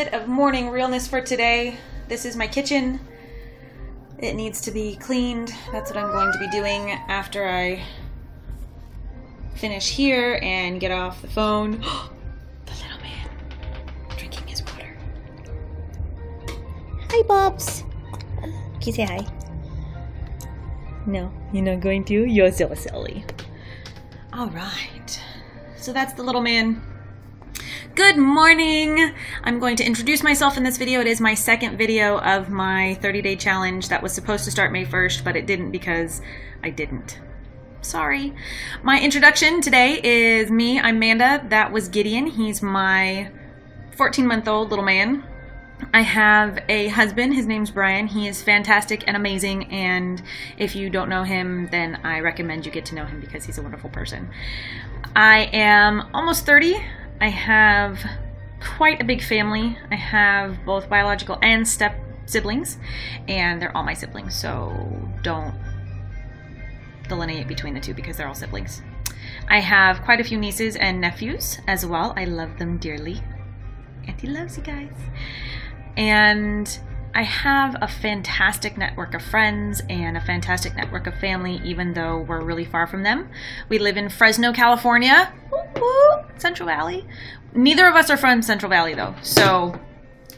bit of morning realness for today. This is my kitchen. It needs to be cleaned. That's what I'm going to be doing after I finish here and get off the phone. The little man drinking his water. Hi, Bobs. Can you say hi? No, you're not going to? You're so silly. All right. So that's the little man. Good morning. I'm going to introduce myself in this video. It is my second video of my 30-day challenge that was supposed to start May 1st, but it didn't because I didn't. Sorry. My introduction today is me. I'm Amanda. That was Gideon. He's my 14-month-old little man. I have a husband. His name's Brian. He is fantastic and amazing, and if you don't know him, then I recommend you get to know him because he's a wonderful person. I am almost 30. I have quite a big family. I have both biological and step siblings, and they're all my siblings, so don't delineate between the two because they're all siblings. I have quite a few nieces and nephews as well. I love them dearly. Auntie loves you guys. And I have a fantastic network of friends and a fantastic network of family, even though we're really far from them. We live in Fresno, California, Central Valley. Neither of us are from Central Valley, though, so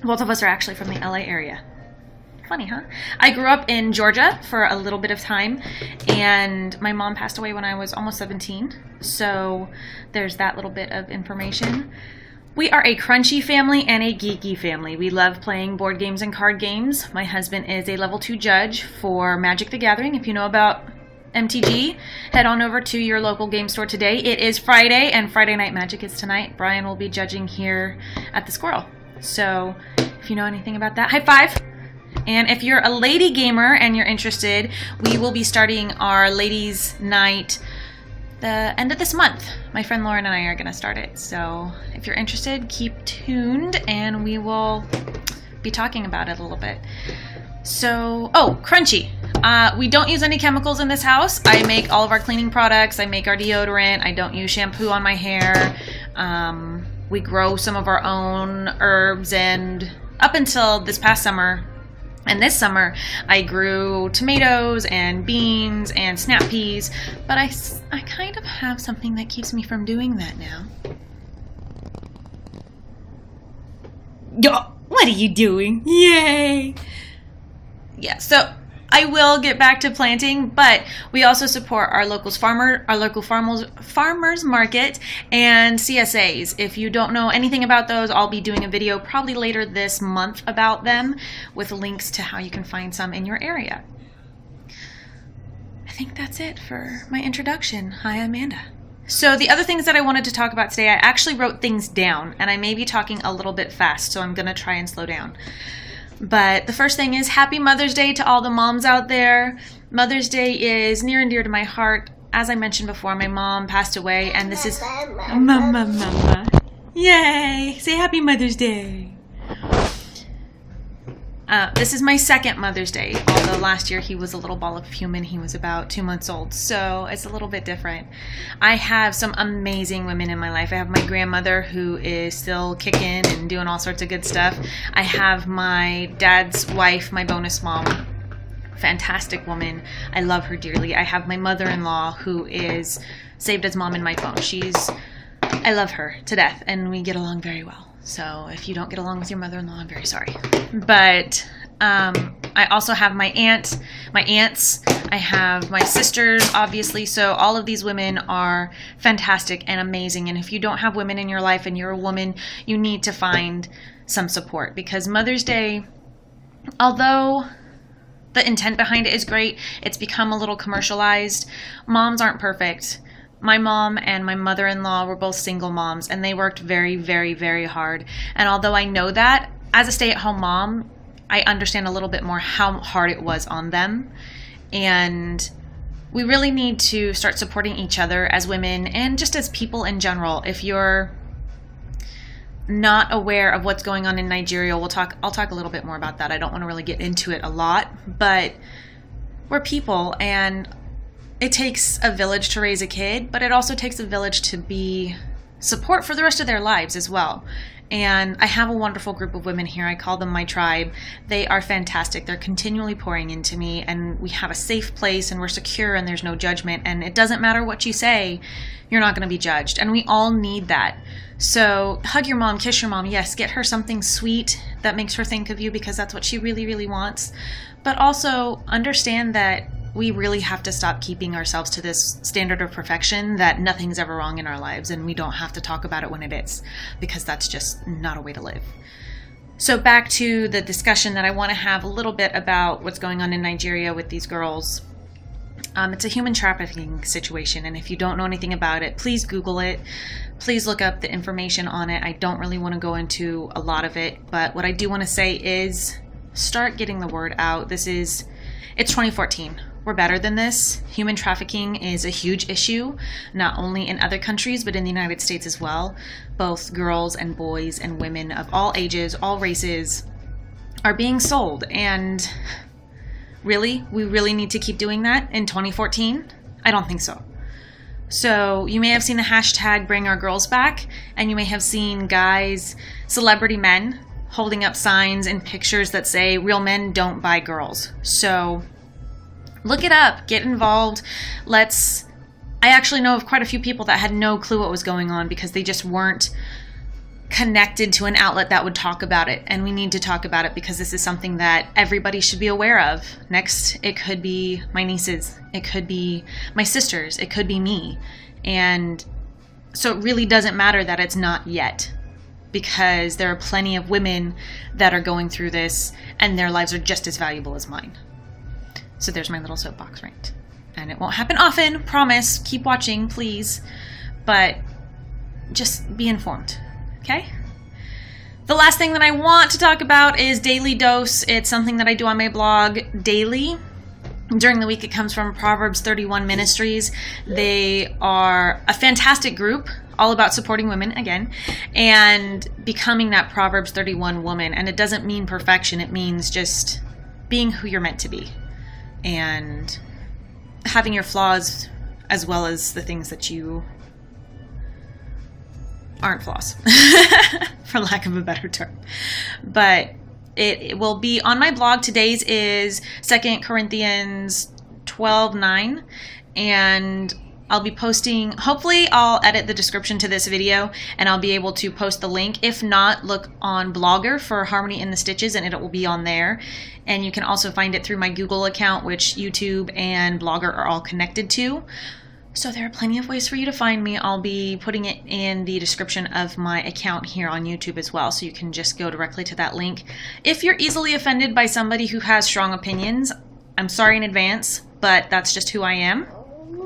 both of us are actually from the LA area. Funny, huh? I grew up in Georgia for a little bit of time, and my mom passed away when I was almost 17, so there's that little bit of information. We are a crunchy family and a geeky family. We love playing board games and card games. My husband is a level 2 judge for Magic the Gathering. If you know about MTG, head on over to your local game store today. It is Friday, and Friday Night Magic is tonight. Brian will be judging here at the Squirrel. So if you know anything about that, high five. And if you're a lady gamer and you're interested, we will be starting our ladies' night the end of this month. My friend Lauren and I are going to start it. So if you're interested, keep tuned and we will be talking about it a little bit. So, oh, crunchy. We don't use any chemicals in this house. I make all of our cleaning products. I make our deodorant. I don't use shampoo on my hair. We grow some of our own herbs, and up until this past summer, and this summer, I grew tomatoes and beans and snap peas, but I kind of have something that keeps me from doing that now. Yo, what are you doing? Yay! Yeah, so I will get back to planting, but we also support our local farmers market and CSAs. If you don't know anything about those, I'll be doing a video probably later this month about them with links to how you can find some in your area. I think that's it for my introduction. Hi, I'm Amanda. So the other things that I wanted to talk about today, I actually wrote things down, and I may be talking a little bit fast, so I'm going to try and slow down. But the first thing is Happy Mother's Day to all the moms out there. Mother's Day is near and dear to my heart. As I mentioned before, my mom passed away, and this is Mama. Yay! Say Happy Mother's Day. This is my second Mother's Day, although last year he was a little ball of human. He was about 2 months old, so it's a little bit different. I have some amazing women in my life. I have my grandmother, who is still kicking and doing all sorts of good stuff. I have my dad's wife, my bonus mom. Fantastic woman. I love her dearly. I have my mother-in-law, who is saved as mom in my phone. I love her to death, and we get along very well. So if you don't get along with your mother-in-law, I'm very sorry. But I also have my aunts. I have my sisters, obviously. So all of these women are fantastic and amazing. And if you don't have women in your life and you're a woman, you need to find some support, because Mother's Day, although the intent behind it is great, it's become a little commercialized. Moms aren't perfect. My mom and my mother-in-law were both single moms, and they worked very, very, very hard. And although I know that, as a stay-at-home mom, I understand a little bit more how hard it was on them. And we really need to start supporting each other as women and just as people in general. If you're not aware of what's going on in Nigeria, I'll talk a little bit more about that. I don't want to really get into it a lot, but we're people, and it takes a village to raise a kid, but it also takes a village to be support for the rest of their lives as well. And I have a wonderful group of women here. I call them my tribe. They are fantastic. They're continually pouring into me, and we have a safe place, and we're secure, and there's no judgment. And it doesn't matter what you say, you're not going to be judged. And we all need that. So hug your mom, kiss your mom. Yes, get her something sweet that makes her think of you, because that's what she really, really wants. But also understand that we really have to stop keeping ourselves to this standard of perfection that nothing's ever wrong in our lives, and we don't have to talk about it when it is, because that's just not a way to live. So back to the discussion that I want to have a little bit about what's going on in Nigeria with these girls. It's a human trafficking situation, and if you don't know anything about it, please Google it. Please look up the information on it. I don't really want to go into a lot of it, but what I do want to say is start getting the word out. It's 2014. We're better than this. Human trafficking is a huge issue, not only in other countries, but in the United States as well. Both girls and boys and women of all ages, all races are being sold. And really, we really need to keep doing that in 2014? I don't think so. So you may have seen the hashtag Bring Our Girls Back, and you may have seen guys, celebrity men, holding up signs and pictures that say real men don't buy girls. So look it up, get involved. I actually know of quite a few people that had no clue what was going on because they just weren't connected to an outlet that would talk about it. And we need to talk about it because this is something that everybody should be aware of. Next, it could be my nieces, it could be my sisters, it could be me. And so it really doesn't matter that it's not yet, because there are plenty of women that are going through this and their lives are just as valuable as mine. So there's my little soapbox rant. And it won't happen often, promise. Keep watching, please. But just be informed, okay? The last thing that I want to talk about is Daily Dose. It's something that I do on my blog daily. During the week, it comes from Proverbs 31 Ministries. They are a fantastic group, all about supporting women, again, and becoming that Proverbs 31 woman. And it doesn't mean perfection. It means just being who you're meant to be, and having your flaws as well as the things that you aren't flaws, for lack of a better term. But it will be on my blog. Today's is 2 Corinthians 12:9, and I'll be posting, hopefully I'll edit the description to this video and I'll be able to post the link. If not, look on Blogger for Harmony in the Stitches and it will be on there. And you can also find it through my Google account, which YouTube and Blogger are all connected to. So there are plenty of ways for you to find me. I'll be putting it in the description of my account here on YouTube as well, so you can just go directly to that link. If you're easily offended by somebody who has strong opinions, I'm sorry in advance, but that's just who I am.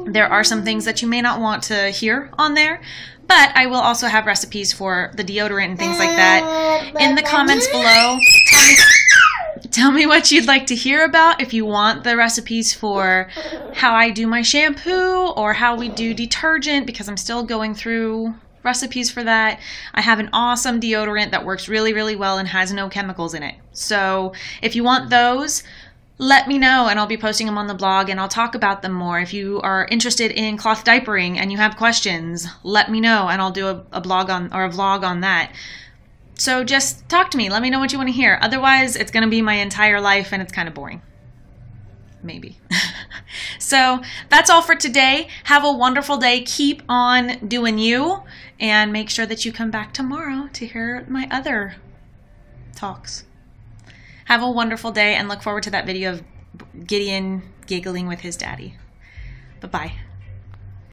There are some things that you may not want to hear on there, but I will also have recipes for the deodorant and things like that in the comments below. Tell me what you'd like to hear about. If you want the recipes for how I do my shampoo or how we do detergent, because I'm still going through recipes for that. I have an awesome deodorant that works really, really well and has no chemicals in it. So if you want those, let me know and I'll be posting them on the blog and I'll talk about them more. If you are interested in cloth diapering and you have questions, let me know and I'll do a blog on, or a vlog on that. So just talk to me. Let me know what you want to hear. Otherwise, it's going to be my entire life and it's kind of boring. Maybe. So that's all for today. Have a wonderful day. Keep on doing you and make sure that you come back tomorrow to hear my other talks. Have a wonderful day and look forward to that video of Gideon giggling with his daddy. Bye-bye.